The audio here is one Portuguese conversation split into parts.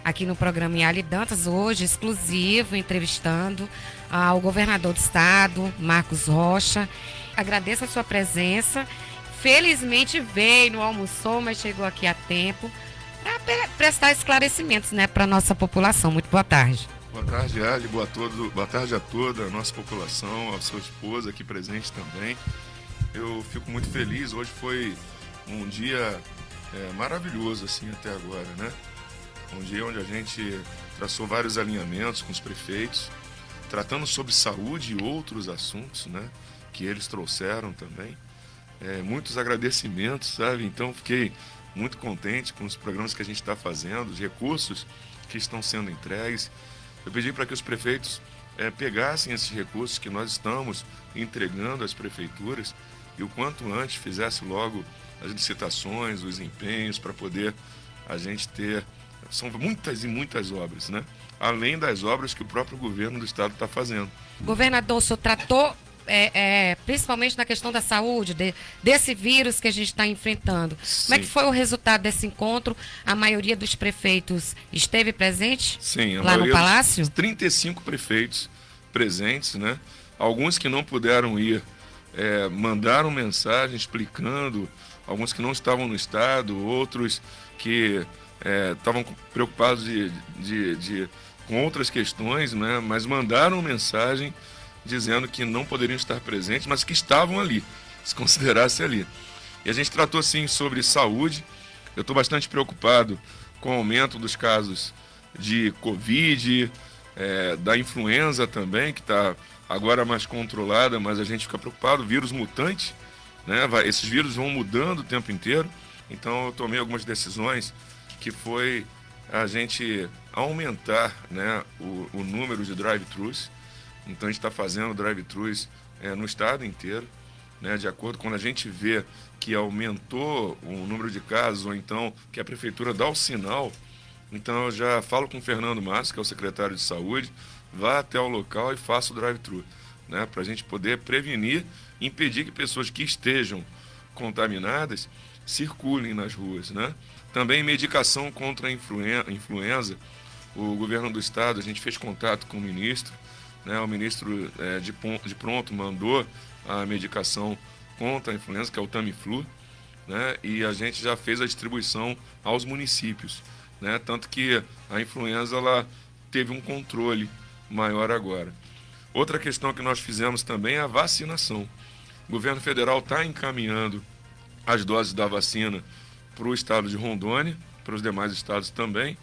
aqui no programa Yali Dantas, hoje exclusivo, entrevistando o governador do estado, Marcos Rocha. Agradeço a sua presença. Felizmente veio, não almoçou, mas chegou aqui a tempo para prestar esclarecimentos, né, para a nossa população. Muito boa tarde. Boa tarde, Ali. Boa tarde a toda a nossa população, a sua esposa aqui presente também. Eu fico muito feliz. Hoje foi um dia maravilhoso assim até agora, né? Um dia onde a gente traçou vários alinhamentos com os prefeitos, tratando sobre saúde e outros assuntos, né? Que eles trouxeram também. Muitos agradecimentos, sabe? Então fiquei muito contente com os programas que a gente está fazendo, os recursos que estão sendo entregues. Eu pedi para que os prefeitos pegassem esses recursos que nós estamos entregando às prefeituras e o quanto antes fizesse logo as licitações, os empenhos para poder a gente ter... São muitas e muitas obras, né? Além das obras que o próprio governo do estado está fazendo. Governador, o senhor tratou principalmente na questão da saúde, desse vírus que a gente está enfrentando. Sim. Como é que foi o resultado desse encontro? A maioria dos prefeitos esteve presente? Sim, lá no Palácio? 35 prefeitos presentes, né? Alguns que não puderam ir mandaram mensagem explicando, alguns que não estavam no estado, outros que estavam preocupados com outras questões, né? Mas mandaram mensagem dizendo que não poderiam estar presentes, mas que estavam ali, se considerasse ali. E a gente tratou, sim, sobre saúde. Eu estou bastante preocupado com o aumento dos casos de Covid, da influenza também, que está agora mais controlada, mas a gente fica preocupado, vírus mutante, né? Esses vírus vão mudando o tempo inteiro, então eu tomei algumas decisões que foi a gente aumentar, né, o número de drive-thrus. Então a gente está fazendo drive-thrus no estado inteiro, né? De acordo com quando a gente vê que aumentou o número de casos, ou então que a prefeitura dá o sinal, então eu já falo com o Fernando Massa, que é o secretário de saúde, vá até o local e faça o drive-thru, né? Para a gente poder prevenir, impedir que pessoas que estejam contaminadas circulem nas ruas, né? Também medicação contra a influenza. O governo do estado, a gente fez contato com o ministro, né? O ministro de pronto mandou a medicação contra a influenza, que é o Tamiflu, né? E a gente já fez a distribuição aos municípios, né? Tanto que a influenza ela teve um controle maior agora. Outra questão que nós fizemos também é a vacinação. O governo federal está encaminhando as doses da vacina para o estado de Rondônia, para os demais estados também.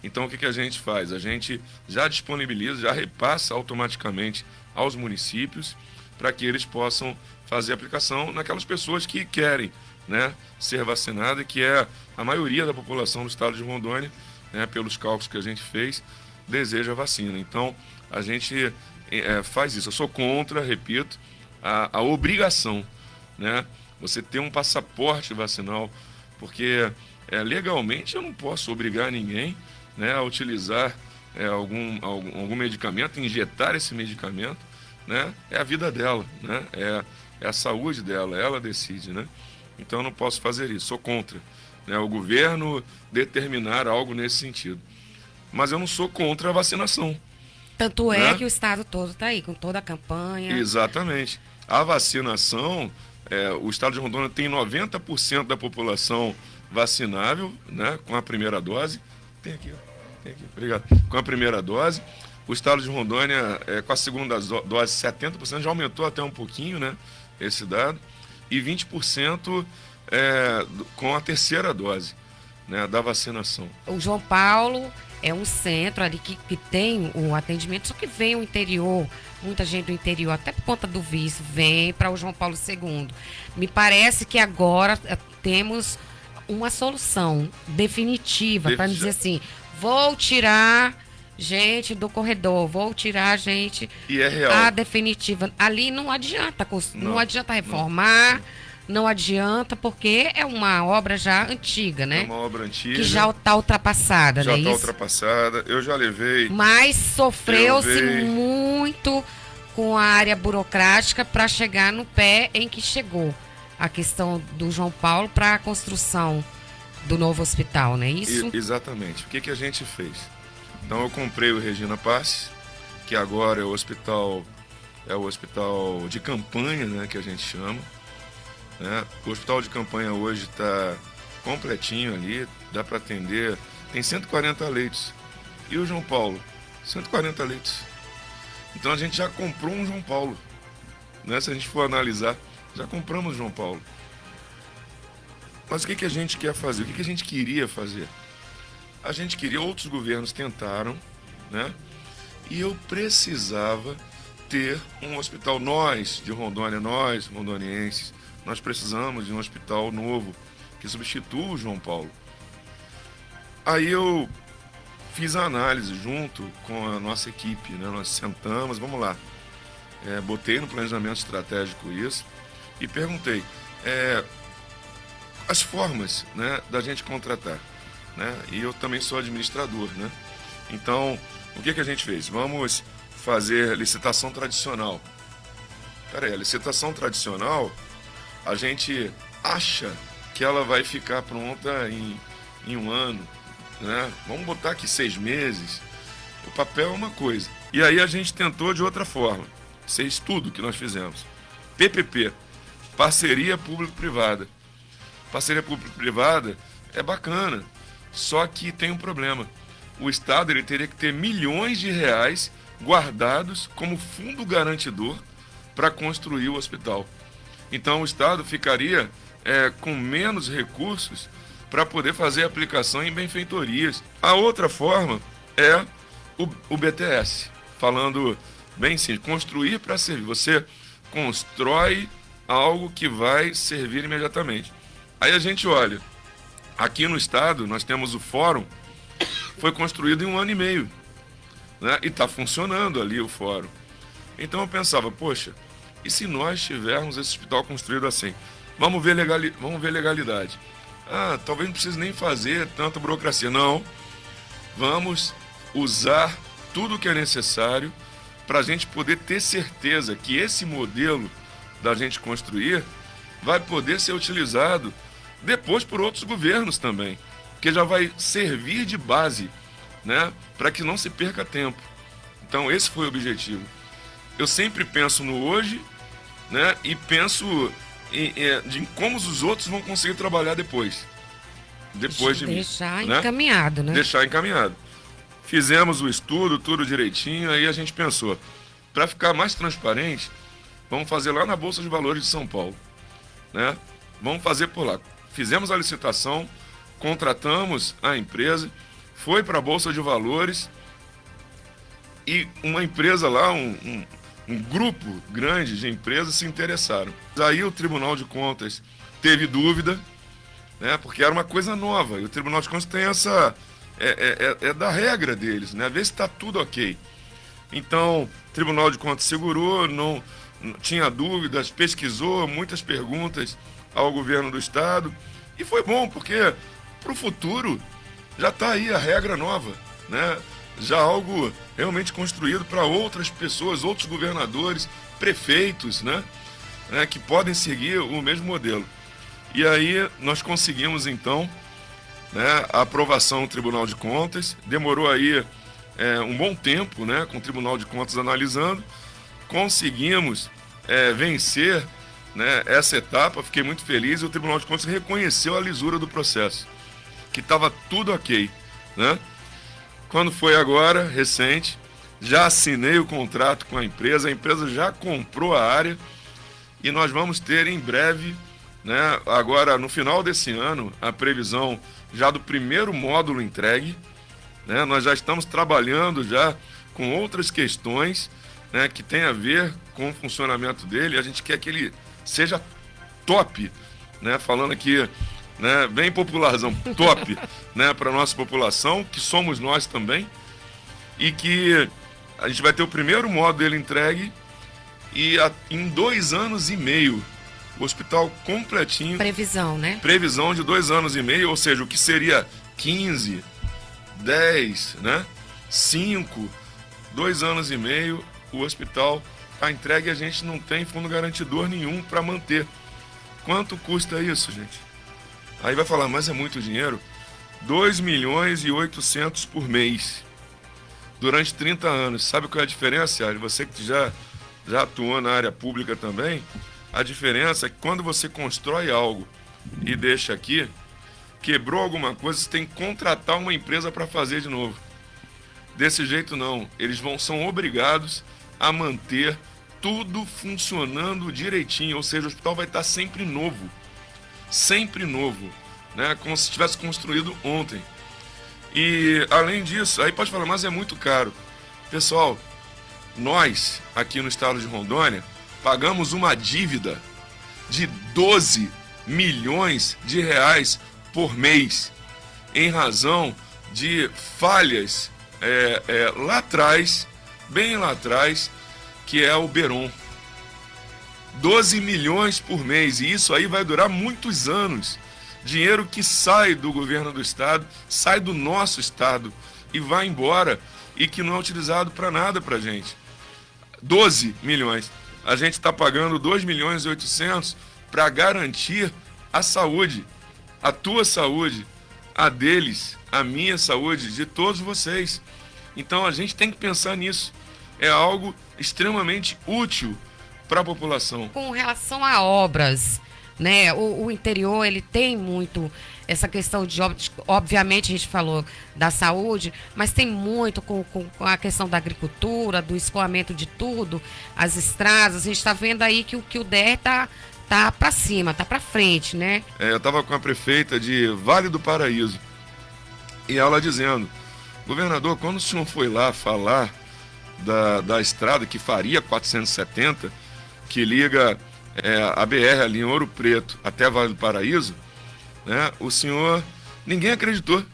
Então, o que a gente faz? A gente já disponibiliza, já repassa automaticamente aos municípios para que eles possam fazer a aplicação naquelas pessoas que querem, né, ser vacinadas, que é a maioria da população do estado de Rondônia, né, pelos cálculos que a gente fez, deseja a vacina. Então, a gente faz isso. Eu sou contra, repito, a obrigação, né, você ter um passaporte vacinal, porque legalmente eu não posso obrigar ninguém, né, a utilizar algum medicamento, injetar esse medicamento, né? É a vida dela, né? É a saúde dela, ela decide, né? Então eu não posso fazer isso, sou contra, né, o governo determinar algo nesse sentido. Mas eu não sou contra a vacinação. Tanto né? que o estado todo está aí, com toda a campanha. Exatamente. A vacinação, o estado de Rondônia tem 90% da população vacinável, né, com a primeira dose. Tem aqui, obrigado. Com a primeira dose. O estado de Rondônia, com a segunda dose, 70%, já aumentou até um pouquinho, né, esse dado. E 20% com a terceira dose, né, da vacinação. O João Paulo é um centro ali que tem o atendimento, só que vem o interior, muita gente do interior, até por conta do vício, vem para o João Paulo II. Me parece que agora temos uma solução definitiva para dizer assim, vou tirar gente do corredor, vou tirar gente e é real. A definitiva. Ali não adianta, não adianta reformar, não adianta, porque é uma obra já antiga, né? É uma obra antiga. Que já está ultrapassada, né? Já está ultrapassada, eu já levei... Mas sofreu-se muito com a área burocrática para chegar no pé em que chegou a questão do João Paulo para a construção do novo hospital, não é isso? Exatamente. O que a gente fez? Então eu comprei o Regina Passe, que agora é o hospital de campanha, né, que a gente chama. Né? O hospital de campanha hoje está completinho ali, dá para atender, tem 140 leitos. E o João Paulo? 140 leitos. Então a gente já comprou um João Paulo. Né? Se a gente for analisar, já compramos João Paulo. Mas o que a gente quer fazer? O que a gente queria fazer? A gente queria, outros governos tentaram, né? E eu precisava ter um hospital, nós de Rondônia, nós rondonienses, nós precisamos de um hospital novo que substitua o João Paulo. Aí eu fiz a análise junto com a nossa equipe, né? Nós sentamos, vamos lá, botei no planejamento estratégico isso e perguntei as formas, né, da gente contratar. Né? E eu também sou administrador, né? Então, o que a gente fez? Vamos fazer licitação tradicional. Peraí, a licitação tradicional, a gente acha que ela vai ficar pronta em um ano, né? Vamos botar aqui 6 meses. O papel é uma coisa. E aí a gente tentou de outra forma. Esse estudo que nós fizemos. PPP, parceria público-privada. Parceria público-privada é bacana. Só que tem um problema. O Estado ele teria que ter milhões de reais guardados como fundo garantidor para construir o hospital. Então o Estado ficaria com menos recursos para poder fazer aplicação em benfeitorias. A outra forma é o BTS, falando bem simples, construir para servir. Você constrói algo que vai servir imediatamente. Aí a gente olha. Aqui no estado, nós temos o fórum, foi construído em 1 ano e meio, né? E está funcionando ali o fórum. Então eu pensava, poxa, e se nós tivermos esse hospital construído assim? Vamos ver legalidade. Talvez não precise nem fazer tanta burocracia. Não, vamos usar tudo o que é necessário para a gente poder ter certeza que esse modelo da gente construir vai poder ser utilizado depois por outros governos também, que já vai servir de base, né, para que não se perca tempo. Então esse foi o objetivo. Eu sempre penso no hoje, né, e penso em como os outros vão conseguir trabalhar depois de mim. Deixar encaminhado, né? Deixar encaminhado. Fizemos o estudo, tudo direitinho, aí a gente pensou, para ficar mais transparente, vamos fazer lá na Bolsa de Valores de São Paulo, né? Vamos fazer por lá. Fizemos a licitação, contratamos a empresa, foi para a Bolsa de Valores e uma empresa lá, um grupo grande de empresas se interessaram. Aí o Tribunal de Contas teve dúvida, né, porque era uma coisa nova, e o Tribunal de Contas tem essa... É da regra deles, né, ver se está tudo ok. Então, o Tribunal de Contas segurou, não tinha dúvidas, pesquisou, muitas perguntas ao governo do estado, e foi bom, porque para o futuro já está aí a regra nova, né? Já algo realmente construído para outras pessoas, outros governadores, prefeitos, né? Que podem seguir o mesmo modelo. E aí nós conseguimos então, né, a aprovação do Tribunal de Contas, demorou aí um bom tempo, né, com o Tribunal de Contas analisando, conseguimos vencer, né, essa etapa, fiquei muito feliz, e o Tribunal de Contas reconheceu a lisura do processo, que estava tudo ok, né? Quando foi agora, recente, já assinei o contrato com a empresa já comprou a área, e nós vamos ter em breve, né, agora no final desse ano, a previsão já do primeiro módulo entregue, né? Nós já estamos trabalhando já com outras questões, né, que tem a ver com o funcionamento dele. A gente quer que ele seja top, né, falando aqui, né, bem popularzão, top, né, para a nossa população, que somos nós também, e que a gente vai ter o primeiro módulo dele entregue e em 2 anos e meio, o hospital completinho. Previsão, né? Previsão de 2 anos e meio, ou seja, o que seria 15, 10, né, 5, 2 anos e meio, o hospital está entregue e a gente não tem fundo garantidor nenhum para manter. Quanto custa isso, gente? Aí vai falar, mas é muito dinheiro? 2.800.000 por mês, durante 30 anos. Sabe qual é a diferença? Você que já atuou na área pública também, a diferença é que quando você constrói algo e deixa aqui, quebrou alguma coisa, você tem que contratar uma empresa para fazer de novo. Desse jeito não, eles são obrigados a manter tudo funcionando direitinho, ou seja, o hospital vai estar sempre novo, né? Como se tivesse construído ontem. E além disso, aí pode falar, mas é muito caro. Pessoal, nós aqui no estado de Rondônia pagamos uma dívida de 12 milhões de reais por mês, em razão de falhas lá atrás, bem lá atrás, que é o Beron. 12 milhões por mês, e isso aí vai durar muitos anos. Dinheiro que sai do governo do estado, sai do nosso estado e vai embora, e que não é utilizado para nada para a gente. 12 milhões. A gente está pagando 2.800.000 para garantir a saúde, a tua saúde, a deles, a minha saúde, de todos vocês. Então a gente tem que pensar nisso. É algo extremamente útil para a população. Com relação a obras, né? O interior, ele tem muito essa questão de obras. Obviamente a gente falou da saúde, mas tem muito com a questão da agricultura, do escoamento de tudo, as estradas. A gente está vendo aí que o DER tá para cima, tá para frente, né? Eu estava com a prefeita de Vale do Paraíso e ela dizendo, governador, quando o senhor foi lá falar da estrada que faria 470, que liga a BR ali em Ouro Preto até Vale do Paraíso, né, o senhor, ninguém acreditou.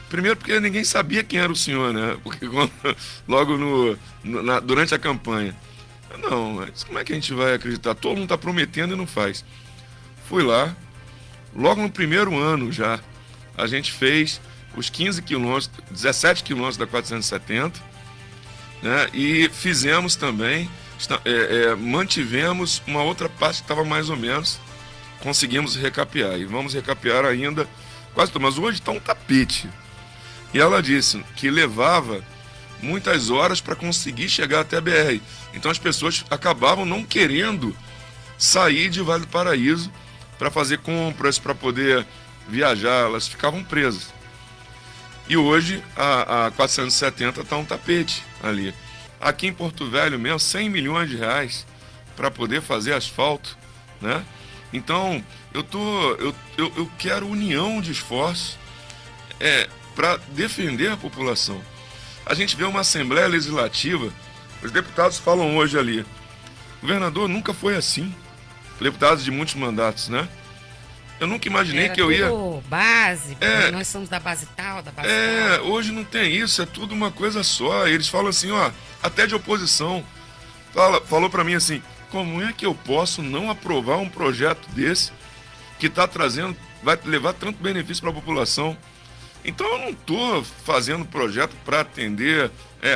Primeiro porque ninguém sabia quem era o senhor, né? Porque logo durante a campanha. Não, mas como é que a gente vai acreditar? Todo mundo está prometendo e não faz. Fui lá, logo no primeiro ano já, a gente fez os 15 quilômetros, 17 quilômetros da 470, né? E fizemos também, mantivemos uma outra parte que estava mais ou menos, conseguimos recapear. E vamos recapear ainda quase tudo, mas hoje está um tapete. E ela disse que levava muitas horas para conseguir chegar até a BR. Então as pessoas acabavam não querendo sair de Vale do Paraíso para fazer compras, para poder viajar, elas ficavam presas. E hoje a 470 está um tapete ali. Aqui em Porto Velho mesmo, 100 milhões de reais para poder fazer asfalto, né? Então eu quero união de esforços para defender a população. A gente vê uma Assembleia Legislativa, os deputados falam hoje ali, governador, nunca foi assim, deputados de muitos mandatos, né? Eu nunca imaginei Era que eu ia... base, nós somos da base tal, da base tal. Hoje não tem isso, é tudo uma coisa só. Eles falam assim, ó, até de oposição, falou para mim assim, como é que eu posso não aprovar um projeto desse que está trazendo, vai levar tanto benefício para a população? Então eu não estou fazendo projeto para atender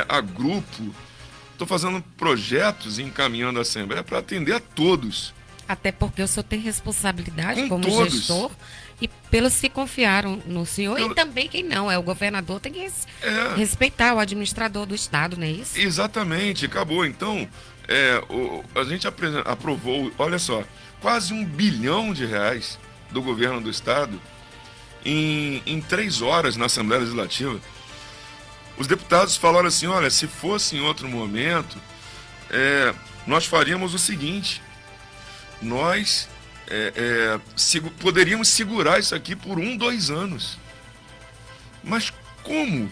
a grupo, estou fazendo projetos e encaminhando a Assembleia para atender a todos. Até porque o senhor tem responsabilidade Com como todos. gestor e pelos que confiaram no senhor e também quem não, o governador tem que respeitar o administrador do estado, não é isso? Exatamente, acabou. Então, a gente aprovou, olha só, quase R$1 bilhão do governo do estado em 3 horas na Assembleia Legislativa. Os deputados falaram assim, olha, se fosse em outro momento, nós faríamos o seguinte, nós poderíamos segurar isso aqui por 2 anos. Mas como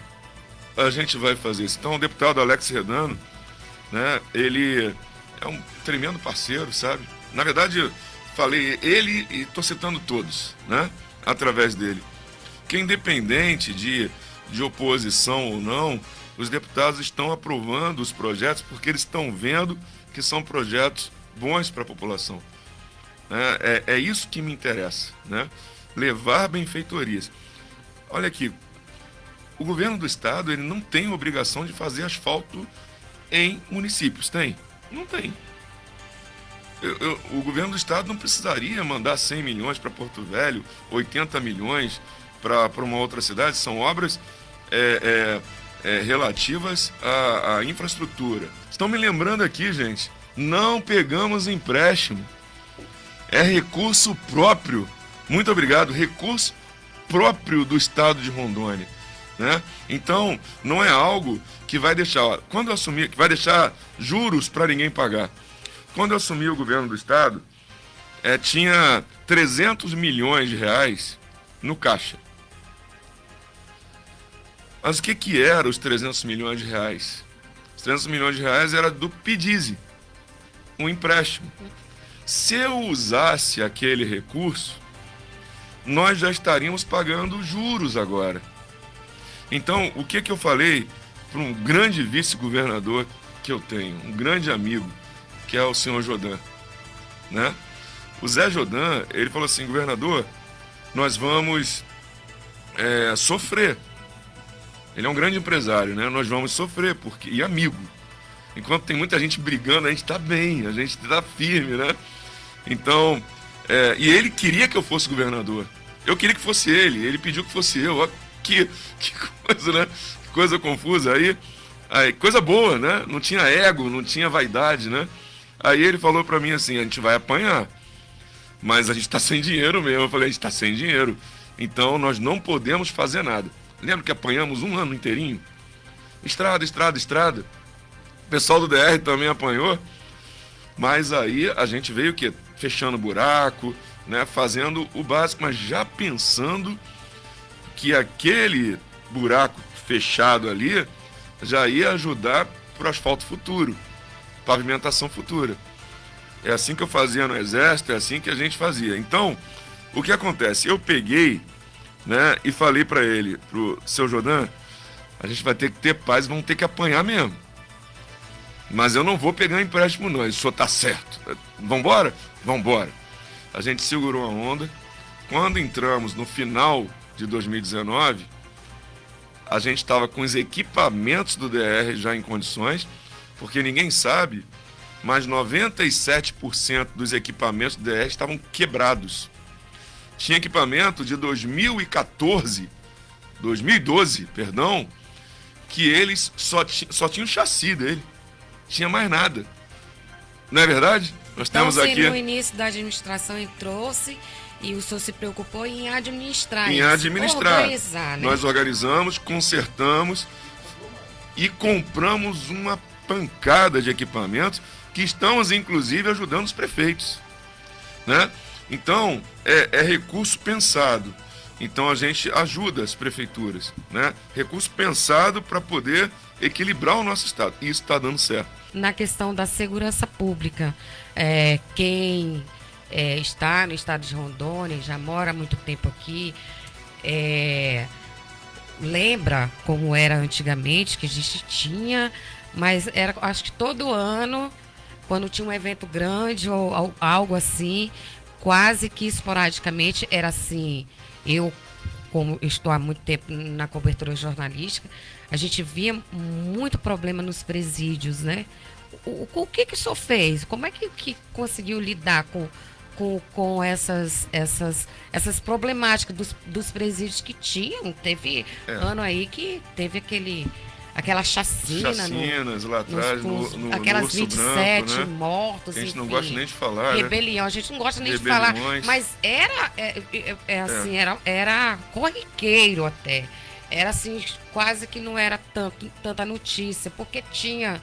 a gente vai fazer isso? Então o deputado Alex Redano, né, ele é um tremendo parceiro, sabe? Na verdade, falei ele e estou citando todos, né, através dele. Que independente de oposição ou não, os deputados estão aprovando os projetos porque eles estão vendo que são projetos bons para a população. É isso que me interessa, né? Levar benfeitorias. Olha aqui, o governo do estado ele não tem obrigação de fazer asfalto em municípios, tem? Não tem. O governo do estado não precisaria mandar 100 milhões para Porto Velho, 80 milhões para uma outra cidade. São obras relativas à infraestrutura. Estão me lembrando aqui, gente, não pegamos empréstimo. É recurso próprio. Muito obrigado. Recurso próprio do estado de Rondônia, né? Então, não é algo que vai deixar, quando eu assumir, que vai deixar juros para ninguém pagar. Quando eu assumi o governo do estado, tinha 300 milhões de reais no caixa. Mas o que era os 300 milhões de reais? Os 300 milhões de reais era do PIDIZE, um empréstimo. Se eu usasse aquele recurso, nós já estaríamos pagando juros agora. Então, o que eu falei para um grande vice-governador que eu tenho, um grande amigo, que é o senhor Jodan, né? O Zé Jodan, ele falou assim: governador, nós vamos sofrer. Ele é um grande empresário, né? Nós vamos sofrer, e amigo. Enquanto tem muita gente brigando, a gente está bem, a gente está firme, né? Então, e ele queria que eu fosse governador. Eu queria que fosse ele pediu que fosse eu. Ó, que coisa, né? Que coisa confusa. Aí, coisa boa, né? Não tinha ego, não tinha vaidade, né? Aí ele falou pra mim assim: a gente vai apanhar, mas a gente tá sem dinheiro mesmo. Eu falei: a gente tá sem dinheiro, então nós não podemos fazer nada. Lembra que apanhamos um ano inteirinho? Estrada. O pessoal do DR também apanhou, mas aí a gente veio o quê? Fechando buraco, né? Fazendo o básico, mas já pensando que aquele buraco fechado ali já ia ajudar para o asfalto futuro, pavimentação futura. É assim que eu fazia no Exército, é assim que a gente fazia. Então, o que acontece? Eu peguei, né, e falei para ele, pro seu Jodan: a gente vai ter que ter paz, vamos ter que apanhar mesmo. Mas eu não vou pegar empréstimo não, isso tá certo. Vambora? Vambora. A gente segurou a onda. Quando entramos no final de 2019, a gente estava com os equipamentos do DR já em condições, porque ninguém sabe, mas 97% dos equipamentos do DR estavam quebrados. Tinha equipamento de 2012, que eles só tinham o chassi dele. Tinha mais nada. Não é verdade? Nós temos aqui. No início da administração entrou-se e o senhor se preocupou em administrar. Organizar, né? Nós organizamos, consertamos e compramos uma pancada de equipamentos que estamos, inclusive, ajudando os prefeitos, né? Então, é recurso pensado. Então, a gente ajuda as prefeituras, né? Recurso pensado para poder equilibrar o nosso estado. E isso está dando certo. Na questão da segurança pública, quem está no estado de Rondônia, já mora há muito tempo aqui, lembra como era antigamente, que a gente tinha, mas era, acho que todo ano, quando tinha um evento grande ou algo assim, quase que esporadicamente era assim. Eu, como estou há muito tempo na cobertura jornalística, a gente via muito problema nos presídios, né? O que o senhor fez? Como é que conseguiu lidar com essas problemáticas dos presídios que tinham? Teve ano aí que teve aquela chacinas lá atrás, aquelas no 27 branco, né? mortos, a gente enfim, não gosta nem de falar, rebelião, né? A gente não gosta nem de falar, mas era corriqueiro até. Era assim, quase que não era tanta notícia, porque tinha.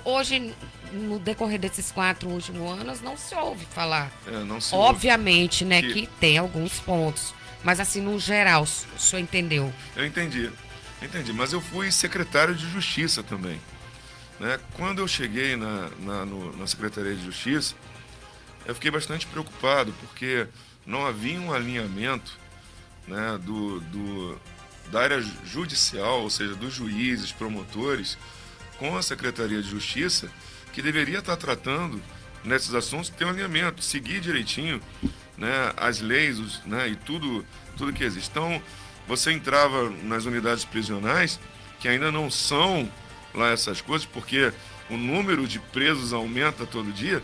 Hoje, no decorrer desses 4 últimos anos, não se ouve falar. Não se Obviamente, ouve, né, que tem alguns pontos, mas assim, no geral, o senhor entendeu? Eu entendi, mas eu fui secretário de Justiça também, né? Quando eu cheguei na Secretaria de Justiça, eu fiquei bastante preocupado, porque não havia um alinhamento, né, da área judicial, ou seja, dos juízes, promotores, com a Secretaria de Justiça, que deveria estar tratando nesses assuntos, ter um alinhamento, seguir direitinho, né, as leis, né, e tudo que existe. Então, você entrava nas unidades prisionais, que ainda não são lá essas coisas, porque o número de presos aumenta todo dia,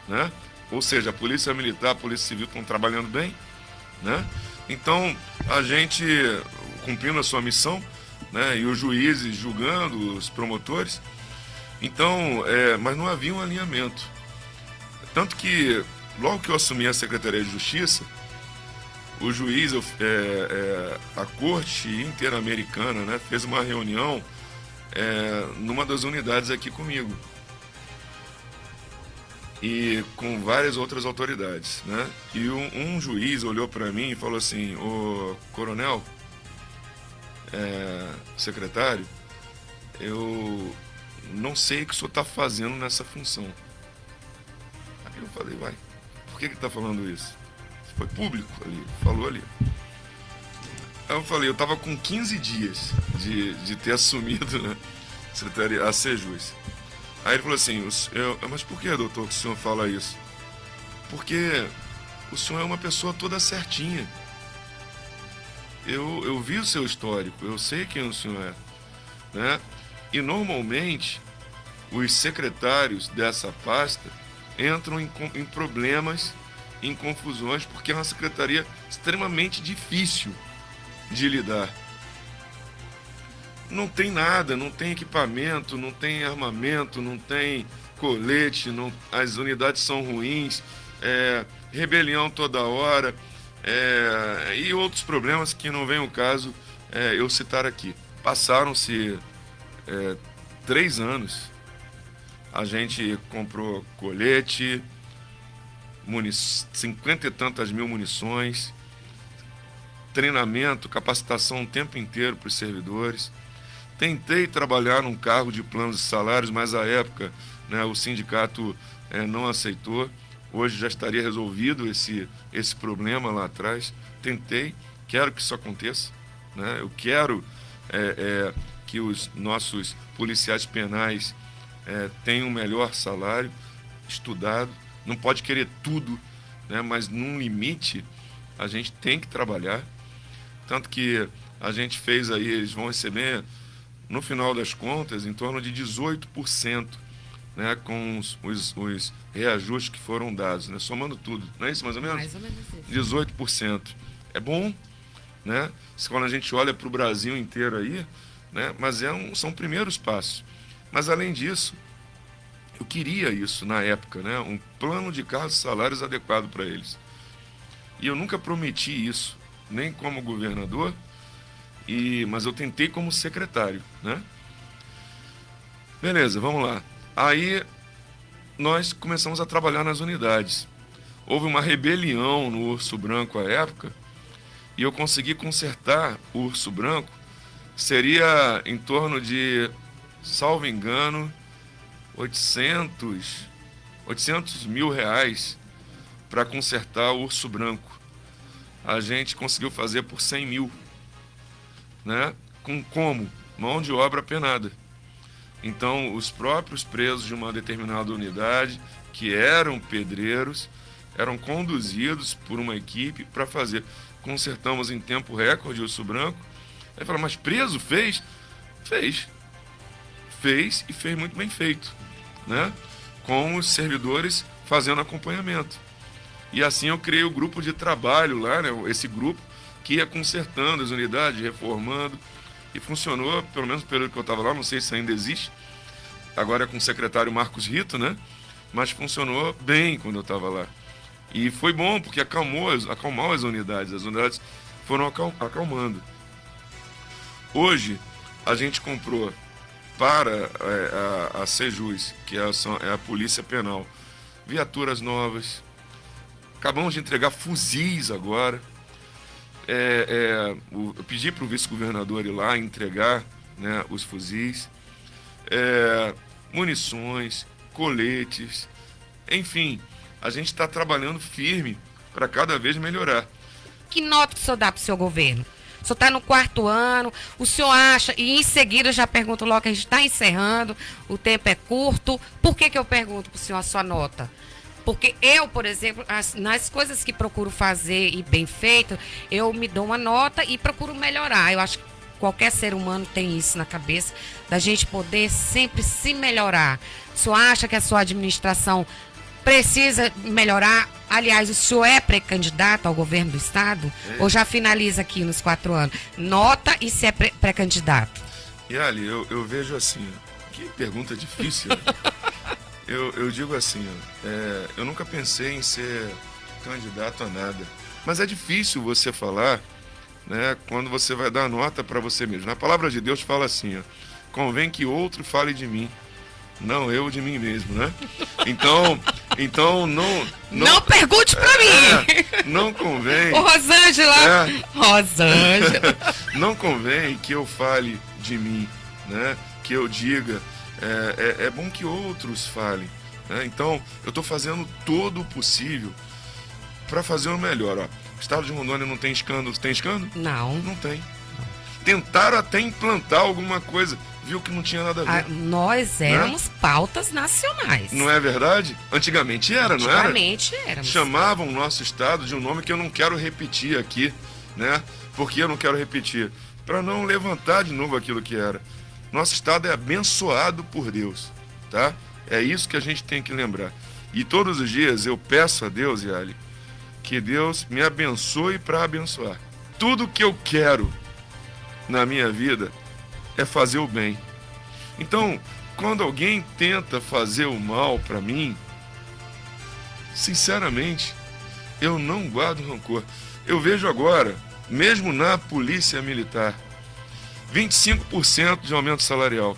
né? ou seja, a Polícia Militar, a Polícia Civil estão trabalhando bem, né? Então, a gente cumprindo a sua missão, né? E os juízes julgando, os promotores. Então, mas não havia um alinhamento. Tanto que, logo que eu assumi a Secretaria de Justiça, o juiz, a Corte Interamericana, né, fez uma reunião numa das unidades aqui comigo. E com várias outras autoridades, né? E um juiz olhou para mim e falou assim: ô coronel, secretário, eu não sei o que o senhor está fazendo nessa função. Aí eu falei: vai, por que ele está falando isso? Foi público ali, falou ali. Aí eu falei: eu estava com 15 dias de ter assumido, né, a Sejus. Aí ele falou assim: mas por que, doutor, que o senhor fala isso? Porque o senhor é uma pessoa toda certinha. Eu vi o seu histórico, eu sei quem o senhor é, né? E normalmente os secretários dessa pasta entram em problemas, em confusões, porque é uma secretaria extremamente difícil de lidar. Não tem nada, não tem equipamento, não tem armamento, não tem colete, as unidades são ruins, rebelião toda hora, e outros problemas que não vem o caso eu citar aqui. Passaram-se 3 anos, a gente comprou colete, 50 e tantas mil munições, treinamento, capacitação o tempo inteiro para os servidores. Tentei trabalhar num cargo de planos de salários, mas à época, né, o sindicato não aceitou. Hoje já estaria resolvido esse problema lá atrás. Tentei, quero que isso aconteça, né? Eu quero que os nossos policiais penais tenham um melhor salário, estudado. Não pode querer tudo, né, mas num limite a gente tem que trabalhar. Tanto que a gente fez aí, eles vão receber, no final das contas, em torno de 18%, né, com os reajustes que foram dados, né, somando tudo. Não é isso, mais ou menos? Mais ou menos isso. 18%. É bom, né? Quando a gente olha para o Brasil inteiro aí, né, mas são primeiros passos. Mas, além disso, eu queria isso na época, né, um plano de cargos e salários adequado para eles. E eu nunca prometi isso, nem como governador, mas eu tentei como secretário, né? Beleza, vamos lá. Aí nós começamos a trabalhar nas unidades. Houve uma rebelião no Urso Branco à época, e eu consegui consertar o Urso Branco. Seria em torno de, salvo engano, 800 mil reais para consertar o Urso Branco. A gente conseguiu fazer por 100 mil, né? Como? Mão de obra penada. Então, os próprios presos de uma determinada unidade, que eram pedreiros, eram conduzidos por uma equipe para fazer. Consertamos em tempo recorde o Urso Branco. Aí fala: mas preso fez? Fez. Fez, e fez muito bem feito, né? Com os servidores fazendo acompanhamento. E assim eu criei o grupo de trabalho lá, né? Esse grupo que ia consertando as unidades, reformando, e funcionou, pelo menos no período que eu estava lá, não sei se ainda existe, agora é com o secretário Marcos Rito, né? Mas funcionou bem quando eu estava lá. E foi bom, porque acalmou as unidades foram acalmando. Hoje, a gente comprou para a Sejus, que é a Polícia Penal, viaturas novas. Acabamos de entregar fuzis agora. Eu pedi para o vice-governador ir lá entregar, né, os fuzis, munições, coletes, enfim, a gente está trabalhando firme para cada vez melhorar. Que nota que o senhor dá para o seu governo? O senhor está no 4º ano, o senhor acha, e em seguida eu já pergunto logo, que a gente está encerrando, o tempo é curto, por que eu pergunto para o senhor a sua nota? Porque eu, por exemplo, nas coisas que procuro fazer e bem feito, eu me dou uma nota e procuro melhorar. Eu acho que qualquer ser humano tem isso na cabeça, da gente poder sempre se melhorar. O senhor acha que a sua administração precisa melhorar. Aliás, o senhor é pré-candidato ao governo do estado? Ou já finaliza aqui nos 4 anos? Nota e se é pré-candidato. E ali, eu vejo assim, que pergunta difícil. eu digo assim, eu nunca pensei em ser candidato a nada. Mas é difícil você falar, né, quando você vai dar nota para você mesmo. Na palavra de Deus fala assim, convém que outro fale de mim, não eu de mim mesmo, né? Então não pergunte para mim. Não convém. Ô, Rosângela. Rosângela. Não convém que eu fale de mim, né? Que eu diga. É bom que outros falem, né? Então eu estou fazendo todo o possível para fazer o melhor. Ó, o estado de Rondônia não tem escândalo. Tem escândalo? Não. Não tem. Tentaram até implantar alguma coisa, viu que não tinha nada a ver. Nós éramos, né, pautas nacionais. Não é verdade? Antigamente era, não era? Antigamente éramos. Chamavam o nosso estado de um nome que eu não quero repetir aqui, né? Porque eu não quero repetir, para não levantar de novo aquilo que era. Nosso estado é abençoado por Deus, tá? É isso que a gente tem que lembrar. E todos os dias eu peço a Deus, Yali, que Deus me abençoe para abençoar. Tudo que eu quero na minha vida é fazer o bem. Então, quando alguém tenta fazer o mal para mim, sinceramente, eu não guardo rancor. Eu vejo agora, mesmo na polícia militar, 25% de aumento salarial,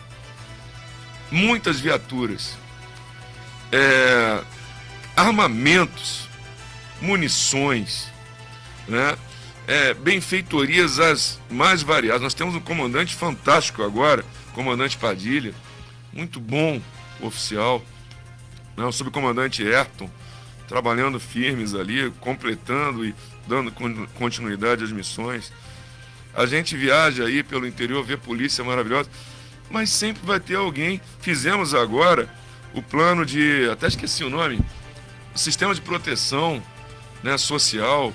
muitas viaturas, armamentos, munições, né? Benfeitorias as mais variadas. Nós temos um comandante fantástico agora, comandante Padilha, muito bom oficial, né? O subcomandante Ayrton, trabalhando firmes ali, completando e dando continuidade às missões. A gente viaja aí pelo interior, vê polícia maravilhosa, mas sempre vai ter alguém. Fizemos agora o plano de, até esqueci o nome, o sistema de proteção, né, social,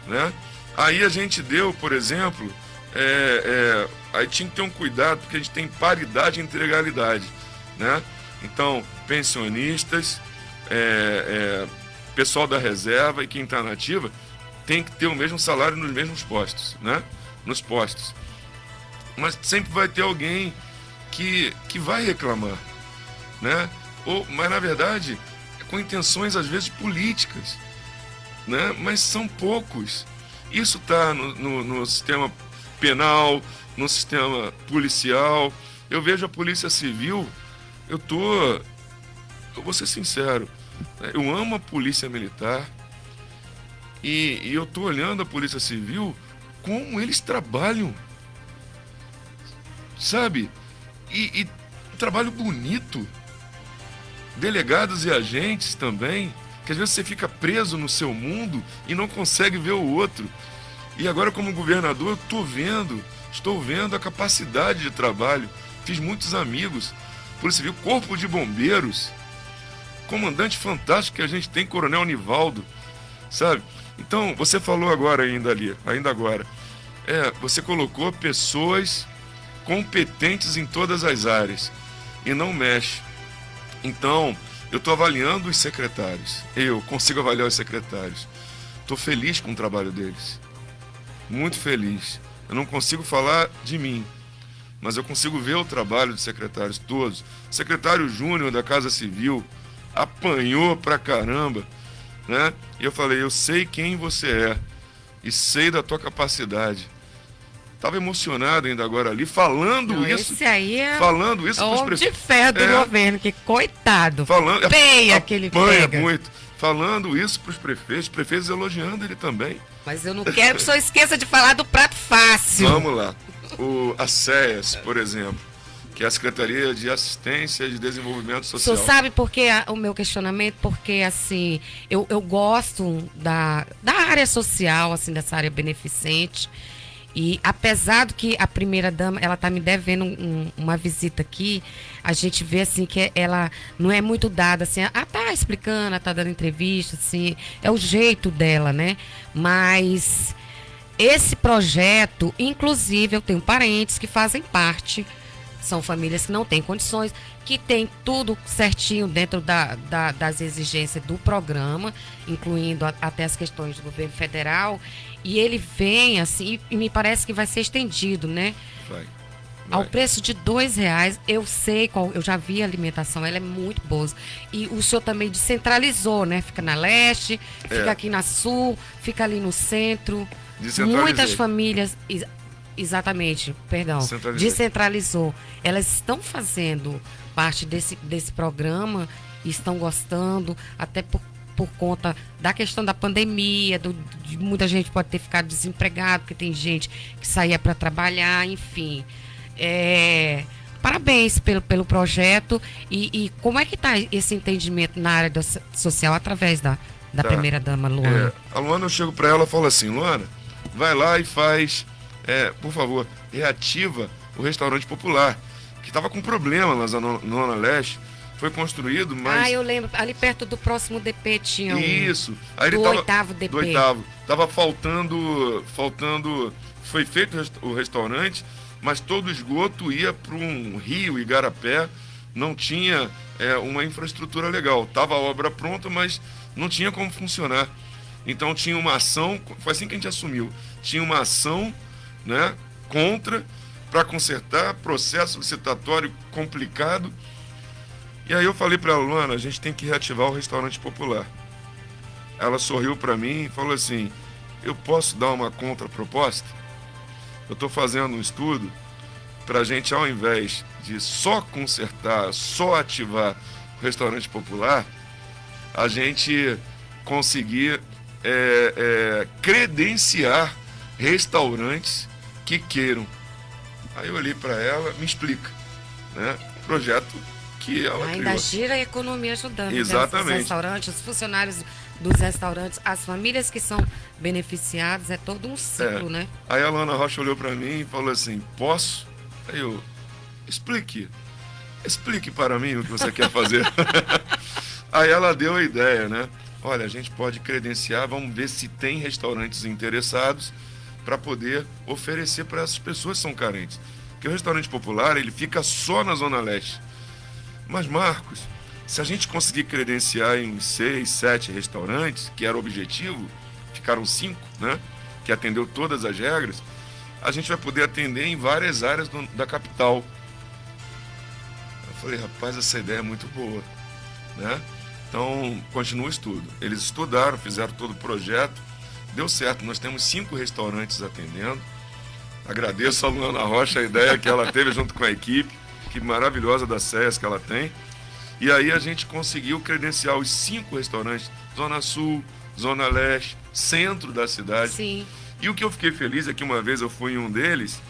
né? Aí a gente deu, por exemplo, aí tinha que ter um cuidado, porque a gente tem paridade entre legalidade, né? Então, pensionistas, pessoal da reserva e quem está na ativa tem que ter o mesmo salário nos mesmos postos, né? Nos postos. Mas sempre vai ter alguém que vai reclamar, né? Mas na verdade, com intenções às vezes políticas, né? Mas são poucos. Isso está no sistema penal, no sistema policial. Eu vejo a Polícia Civil, eu vou ser sincero, eu amo a Polícia Militar e eu estou olhando a Polícia Civil, como eles trabalham, sabe? E trabalho bonito. Delegados e agentes também, que às vezes você fica preso no seu mundo e não consegue ver o outro. E agora, como governador, estou vendo a capacidade de trabalho. Fiz muitos amigos. Polícia Civil, Corpo de Bombeiros, comandante fantástico que a gente tem, Coronel Nivaldo, sabe? Então, você falou agora ainda agora, você colocou pessoas competentes em todas as áreas e não mexe. Então, eu estou avaliando os secretários. Eu consigo avaliar os secretários. Estou feliz com o trabalho deles. Muito feliz. Eu não consigo falar de mim, mas eu consigo ver o trabalho dos secretários todos. O secretário Júnior da Casa Civil apanhou pra caramba, né? E eu falei, eu sei quem você é e sei da tua capacidade. Estava emocionado ainda agora ali, falando isso. Esse aí é falando isso o homem de ferro do governo, que coitado. Peia que ele pega. Muito. Falando isso para os prefeitos elogiando ele também. Mas eu não quero que o senhor esqueça de falar do prato fácil. Vamos lá. A SEAS, por exemplo, que é a Secretaria de Assistência e de Desenvolvimento Social. O senhor sabe por que o meu questionamento? Porque, assim, eu gosto da área social, assim, dessa área beneficente. E apesar do que a primeira-dama, ela está me devendo uma visita aqui, a gente vê assim que ela não é muito dada, assim, tá explicando, tá dando entrevista, assim, é o jeito dela, né? Mas esse projeto, inclusive, eu tenho parentes que fazem parte são famílias que não têm condições, que tem tudo certinho dentro das exigências do programa, incluindo até as questões do governo federal, e ele vem assim, e me parece que vai ser estendido, né? Vai. Ao preço de R$2, eu sei qual, eu já vi a alimentação, ela é muito boa. E o senhor também descentralizou, né? Fica na leste, fica aqui na sul, fica ali no centro. Muitas famílias, exatamente, perdão, descentralizou. Elas estão fazendo parte desse programa e estão gostando, até por conta da questão da pandemia, de muita gente pode ter ficado desempregado, porque tem gente que saía para trabalhar, enfim. Parabéns pelo projeto e como é que está esse entendimento na área social através da primeira-dama, Luana? A Luana, eu chego para ela e falo assim, Luana, vai lá e faz, por favor, reativa o restaurante popular, que estava com problema lá na Zona Leste, foi construído, mas... eu lembro, ali perto do próximo DP tinha Isso. Aí do oitavo DP. Do oitavo. Tava faltando, foi feito o restaurante, mas todo o esgoto ia para um rio, Igarapé, não tinha uma infraestrutura legal. Tava a obra pronta, mas não tinha como funcionar. Então tinha uma ação, foi assim que a gente assumiu, tinha uma ação, né, contra, para consertar, processo licitatório complicado. E aí eu falei para a Luana, a gente tem que reativar o restaurante popular. Ela sorriu para mim e falou assim, eu posso dar uma contraproposta? Eu estou fazendo um estudo para a gente, ao invés de só consertar, só ativar o restaurante popular, a gente conseguir credenciar restaurantes que queiram. Aí eu olhei para ela, me explica, né? Projeto que ela ainda criou. gira a economia ajudando. Exatamente. Os restaurantes, os funcionários dos restaurantes, as famílias que são beneficiadas, é todo um ciclo, né? Aí a Luana Rocha olhou para mim e falou assim, posso? Aí eu, explique para mim o que você quer fazer. Aí ela deu a ideia, né? Olha, a gente pode credenciar, vamos ver se tem restaurantes interessados para poder oferecer para essas pessoas que são carentes. Porque o restaurante popular, ele fica só na Zona Leste. Mas, Marcos, se a gente conseguir credenciar em uns 6, 7 restaurantes, que era o objetivo, ficaram 5, né? Que atendeu todas as regras, a gente vai poder atender em várias áreas da capital. Eu falei, rapaz, essa ideia é muito boa, né? Então, continua o estudo. Eles estudaram, fizeram todo o projeto, deu certo. Nós temos 5 restaurantes atendendo. Agradeço a Luana Rocha a ideia que ela teve junto com a equipe, que maravilhosa da SES que ela tem. E aí a gente conseguiu credenciar os 5 restaurantes, Zona Sul, Zona Leste, centro da cidade. Sim. E o que eu fiquei feliz é que uma vez eu fui em um deles,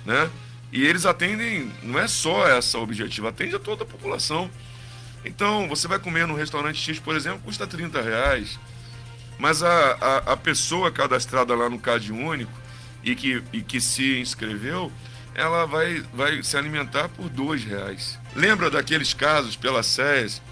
né? E eles atendem, não é só essa objetivo, atende a toda a população. Então, você vai comer num restaurante X, por exemplo, custa R$30. Mas a pessoa cadastrada lá no CAD Único e que se inscreveu, ela vai se alimentar por R$2. Lembra daqueles casos pela SES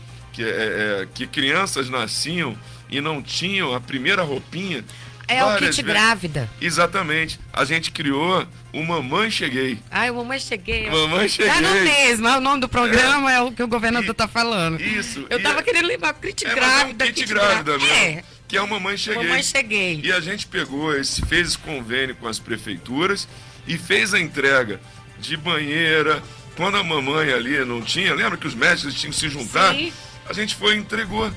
que crianças nasciam e não tinham a primeira roupinha? O kit grávida. Exatamente. A gente criou o Mamãe Cheguei. O Mamãe Cheguei. Mamãe Cheguei. Tá no mesmo, o nome do programa é o que o governador tá falando. Isso. Eu tava querendo lembrar kit grávida. Kit grávida mesmo. Que é o Mamãe Cheguei. Mamãe Cheguei. E a gente fez esse convênio com as prefeituras e fez a entrega de banheira. Quando a mamãe ali não tinha, lembra que os médicos tinham que se juntar? Sim. A gente foi e entregou.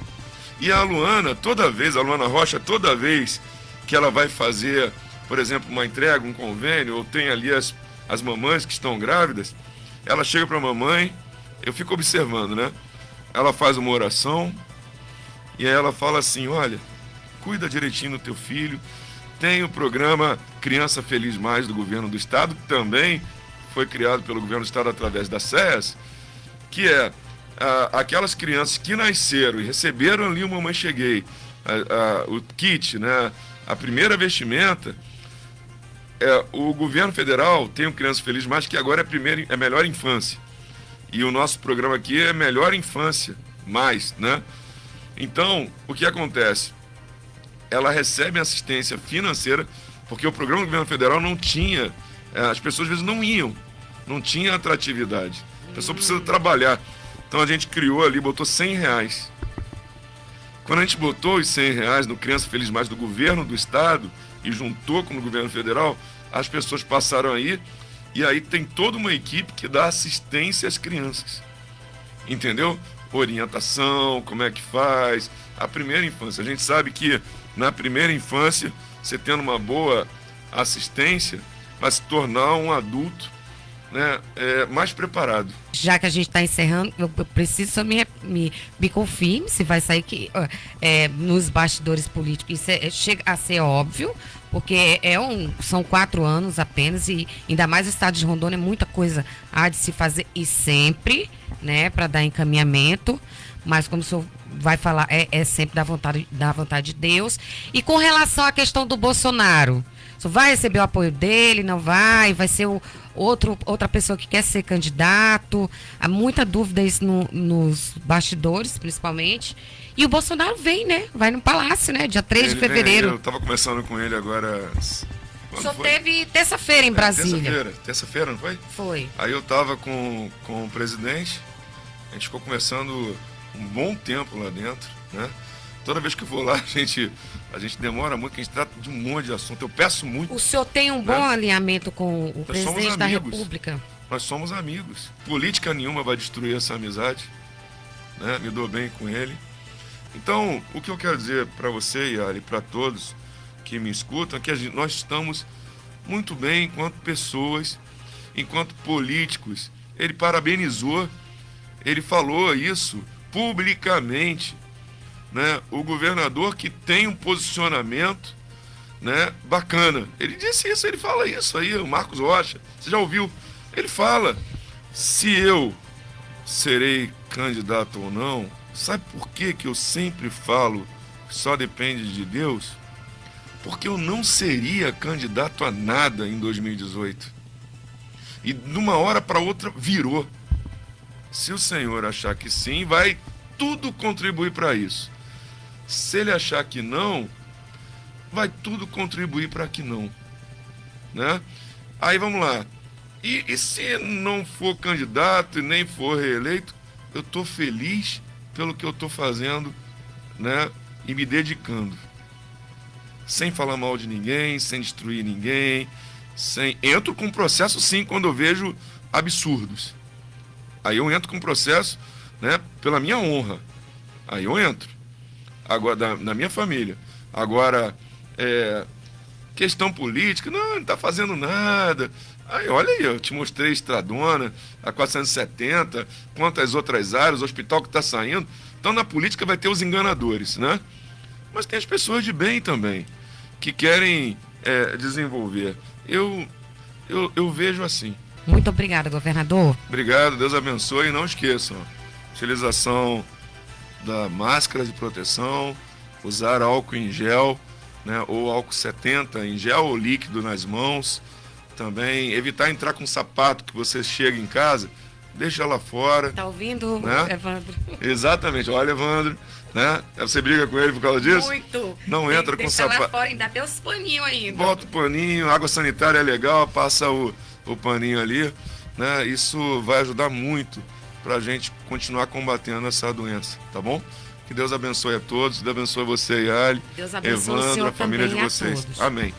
E a Luana Rocha, toda vez que ela vai fazer, por exemplo, uma entrega, um convênio, ou tem ali as mamães que estão grávidas, ela chega para a mamãe, eu fico observando, né? Ela faz uma oração e aí ela fala assim, olha, cuida direitinho do teu filho, tem o programa Criança Feliz Mais do governo do estado, que também foi criado pelo governo do estado através da SES, que é aquelas crianças que nasceram e receberam ali o Mamãe Cheguei, o kit, né? A primeira vestimenta, o governo federal tem o Criança Feliz Mais, que agora é Melhor Infância. E o nosso programa aqui é Melhor Infância Mais, né? Então, o que acontece? Ela recebe assistência financeira, porque o programa do governo federal não tinha, as pessoas às vezes não iam, não tinha atratividade. A pessoa precisa trabalhar. Então a gente criou ali, botou R$100. Quando a gente botou os R$100 no Criança Feliz Mais do governo do estado e juntou com o governo federal, as pessoas passaram aí, e aí tem toda uma equipe que dá assistência às crianças. Entendeu? Orientação, como é que faz, a primeira infância. A gente sabe que na primeira infância, você tendo uma boa assistência, vai se tornar um adulto, né, mais preparado. Já que a gente está encerrando, eu preciso só me confirme se vai sair que nos bastidores políticos isso chega a ser óbvio, porque são 4 anos apenas e ainda mais o estado de Rondônia, muita coisa há de se fazer e sempre, né, para dar encaminhamento, mas como o senhor vai falar, é sempre da vontade de Deus. E com relação à questão do Bolsonaro, o senhor vai receber o apoio dele, não vai? Vai ser outra pessoa que quer ser candidato? Há muita dúvida isso nos bastidores, principalmente. E o Bolsonaro vem, né? Vai no Palácio, né? Dia 3 de fevereiro. Eu estava conversando com ele agora. O senhor teve terça-feira em Brasília. Terça-feira, não foi? Foi. Aí eu estava com o presidente, a gente ficou conversando um bom tempo lá dentro, né? Toda vez que eu vou lá, a gente demora muito, que a gente trata de um monte de assunto. Eu peço muito. O senhor tem um bom alinhamento com o presidente da República? Nós somos amigos. Política nenhuma vai destruir essa amizade, né? Me dou bem com ele. Então, o que eu quero dizer para você, Yara, e para todos que me escutam, é que nós estamos muito bem enquanto pessoas, enquanto políticos. Ele parabenizou, ele falou isso publicamente, né? O governador que tem um posicionamento, né, bacana. Ele disse isso, ele fala isso aí, o Marcos Rocha. Você já ouviu? Ele fala, se eu serei candidato ou não, sabe por que eu sempre falo que só depende de Deus? Porque eu não seria candidato a nada em 2018. E de uma hora para outra virou. Se o Senhor achar que sim, vai tudo contribuir para isso. Se ele achar que não, vai tudo contribuir para que não, né? Aí vamos lá. E se não for candidato e nem for reeleito, eu estou feliz pelo que eu estou fazendo, né? E me dedicando. Sem falar mal de ninguém, sem destruir ninguém, entro com processo sim quando eu vejo absurdos. Aí eu entro com processo, né, pela minha honra. Aí eu entro. Agora, na minha família. Agora, questão política, não está fazendo nada. Aí, olha aí, eu te mostrei Estradona, a 470, quantas outras áreas, o hospital que está saindo. Então, na política vai ter os enganadores, né? Mas tem as pessoas de bem também, que querem desenvolver. Eu vejo assim. Muito obrigada, governador. Obrigado, Deus abençoe. E não esqueçam, utilização da máscara de proteção, usar álcool em gel, né, ou álcool 70 em gel ou líquido nas mãos. Também evitar entrar com sapato que você chega em casa, deixa lá fora. Tá ouvindo, né? Evandro? Exatamente. Olha, Evandro, né? Você briga com ele por causa disso? Muito. Não entra com sapato. Lá fora, ainda tem os paninhos ainda. Bota o paninho, água sanitária é legal, passa o paninho ali, né? Isso vai ajudar muito para a gente continuar combatendo essa doença, tá bom? Que Deus abençoe a todos, Deus abençoe você, Yali, Deus abençoe Evandro, o senhor a família de também, vocês. a todos. Amém.